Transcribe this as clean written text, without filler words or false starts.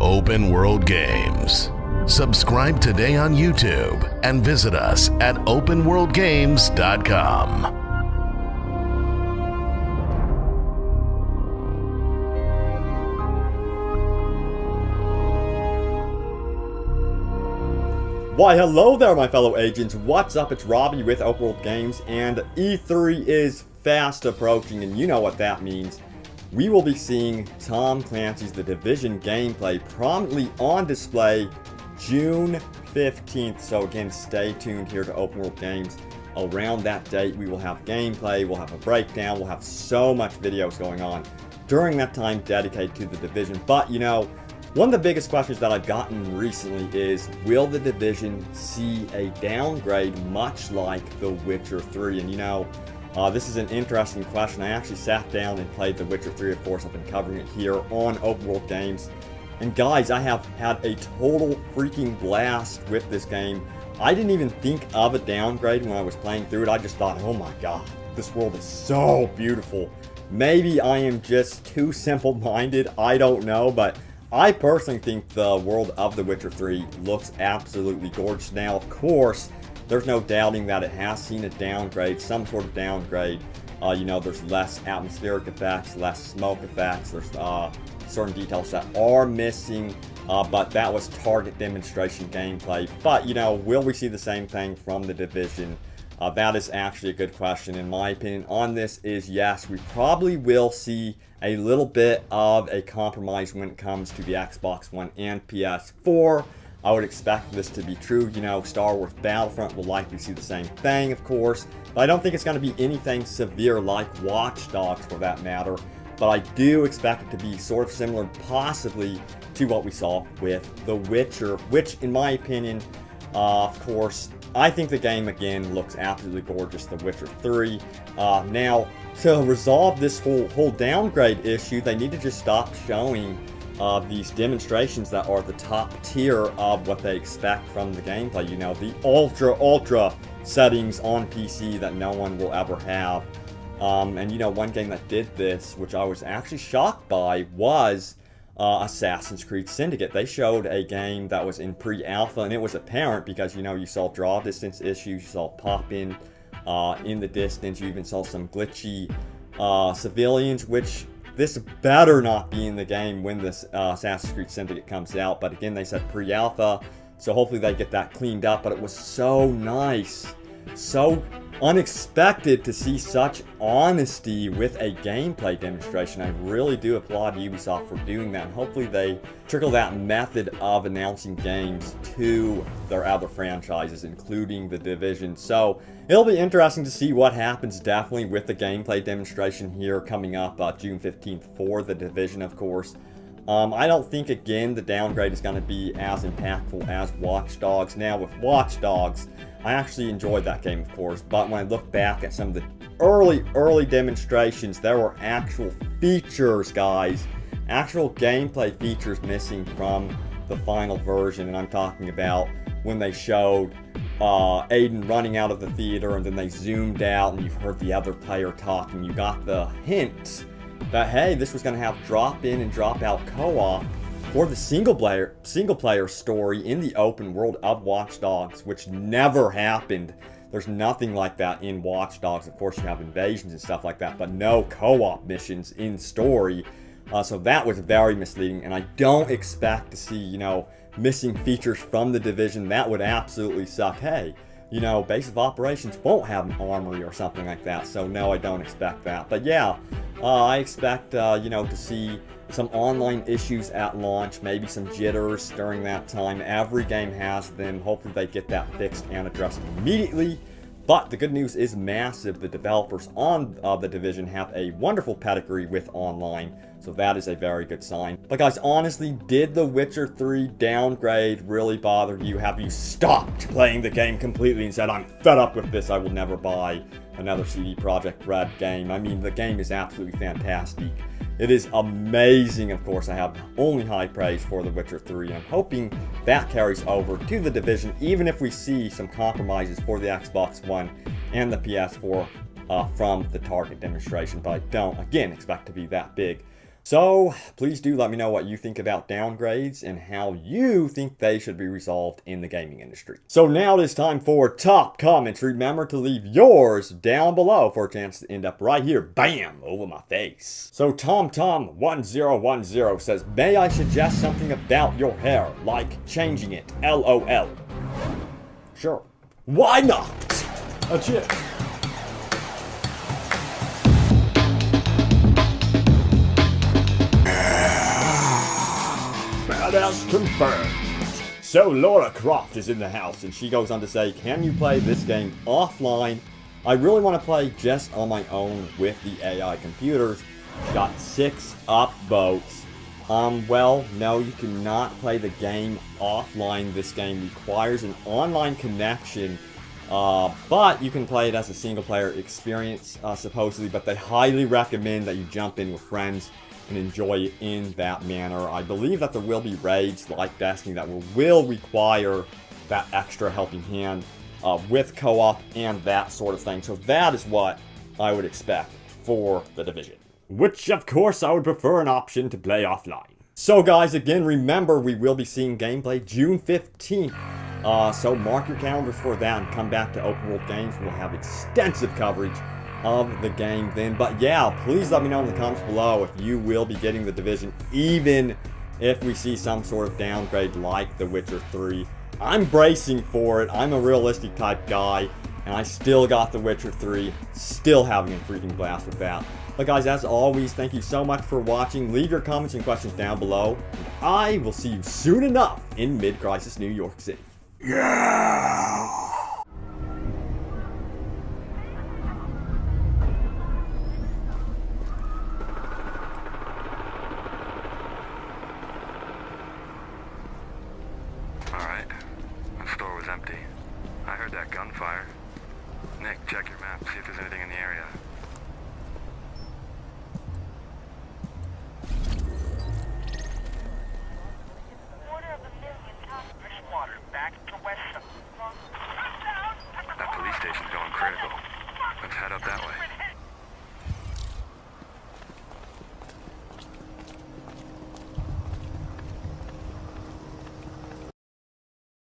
Open World Games. Subscribe today on YouTube and visit us at openworldgames.com. Why, hello there, my fellow agents. What's up? It's Robbie with Open World Games, and E3 is fast approaching, and you know what that means. We will be seeing Tom Clancy's The Division gameplay prominently on display June 15th. So again, stay tuned here to Open World Games. Around that date, we will have gameplay, we'll have a breakdown, we'll have so much videos going on during that time dedicated to The Division. But you know, one of the biggest questions that I've gotten recently is, will The Division see a downgrade much like The Witcher 3? And you know, this is an interesting question. I actually sat down and played The Witcher 3, of course. I've been covering it here on Open World Games. And guys, I have had a total freaking blast with this game. I didn't even think of a downgrade when I was playing through it. I just thought, oh my god, this world is so beautiful. Maybe I am just too simple-minded, I don't know, but I personally think the world of The Witcher 3 looks absolutely gorgeous. Now, of course, there's no doubting that it has seen a downgrade, some sort of downgrade. You know, there's less atmospheric effects, less smoke effects, there's certain details that are missing, but that was target demonstration gameplay. But, you know, will we see the same thing from The Division? That is actually a good question. In my opinion on this is yes, we probably will see a little bit of a compromise when it comes to the Xbox One and PS4. I would expect this to be true. You know, Star Wars Battlefront will likely see the same thing, of course. But I don't think it's going to be anything severe like Watch Dogs for that matter. But I do expect it to be sort of similar, possibly, to what we saw with The Witcher, which, in my opinion, of course, I think the game, again, looks absolutely gorgeous, The Witcher 3. Now, to resolve this whole downgrade issue, they need to just stop showing these demonstrations that are the top tier of what they expect from the gameplay. You know, the ultra settings on PC that no one will ever have. And you know, one game that did this, which I was actually shocked by, was Assassin's Creed Syndicate. They showed a game that was in pre-alpha, and it was apparent because, you know, you saw draw distance issues, you saw pop-in the distance, you even saw some glitchy civilians, which this better not be in the game when this Assassin's Creed Syndicate comes out. But again, they said pre-alpha, so hopefully they get that cleaned up. But it was so nice, so unexpected to see such honesty with a gameplay demonstration. I really do applaud Ubisoft for doing that, and hopefully they trickle that method of announcing games to their other franchises, including The Division. So it'll be interesting to see what happens, definitely, with the gameplay demonstration here coming up June 15th for The Division, of course. I don't think, again, the downgrade is going to be as impactful as Watch Dogs. Now, with Watch Dogs, I actually enjoyed that game, of course, but when I look back at some of the early demonstrations, there were actual features, guys, actual gameplay features missing from the final version. And I'm talking about when they showed Aiden running out of the theater, and then they zoomed out and you've heard the other player talking. You got the hint that, hey, this was going to have drop-in and drop-out co-op for the single player story in the open world of Watch Dogs, which never happened. There's nothing like that in Watch Dogs. Of course, you have invasions and stuff like that, but no co-op missions in story. So that was very misleading, and I don't expect to see, you know, missing features from The Division. That would absolutely suck. Hey, you know, base of operations won't have an armory or something like that. So no, I don't expect that. But yeah, I expect, you know, to see some online issues at launch, maybe some jitters during that time. Every game has them. Hopefully they get that fixed and addressed immediately. But the good news is massive. The developers on The Division have a wonderful pedigree with online, so that is a very good sign. But guys, honestly, did The Witcher 3 downgrade really bother you? Have you stopped playing the game completely and said, I'm fed up with this, I will never buy another CD Projekt Red game? I mean, the game is absolutely fantastic. It is amazing. Of course, I have only high praise for The Witcher 3. I'm hoping that carries over to The Division, even if we see some compromises for the Xbox One and the PS4 from the target demonstration. But I don't, again, expect to be that big. So please do let me know what you think about downgrades and how you think they should be resolved in the gaming industry. So now it is time for top comments. Remember to leave yours down below for a chance to end up right here, bam, over my face. So TomTom1010 says, may I suggest something about your hair, like changing it, LOL. Sure. Why not? A chip. Badass confirmed. So Laura Croft is in the house and she goes on to say, can you play this game offline? I really want to play just on my own with the AI computers. Got 6 upvotes. Well, no, you cannot play the game offline. This game requires an online connection. But you can play it as a single player experience, supposedly, but they highly recommend that you jump in with friends and enjoy it in that manner. I believe that there will be raids like Destiny that will require that extra helping hand with co-op and that sort of thing. So that is what I would expect for The Division. Which, of course, I would prefer an option to play offline. So guys, again, remember we will be seeing gameplay June 15th. So mark your calendars for that and come back to Open World Games. We'll have extensive coverage of the game then. But yeah, please let me know in the comments below if you will be getting The Division, even if we see some sort of downgrade like The Witcher 3. I'm bracing for it. I'm a realistic type guy, and I still got The Witcher 3, still having a freaking blast with that. But guys, as always, thank you so much for watching. Leave your comments and questions down below, and I will see you soon enough in Mid-Crisis New York City. Yeah! Alright, the store was empty. I heard that gunfire. Nick, check your map, see if there's anything in the area.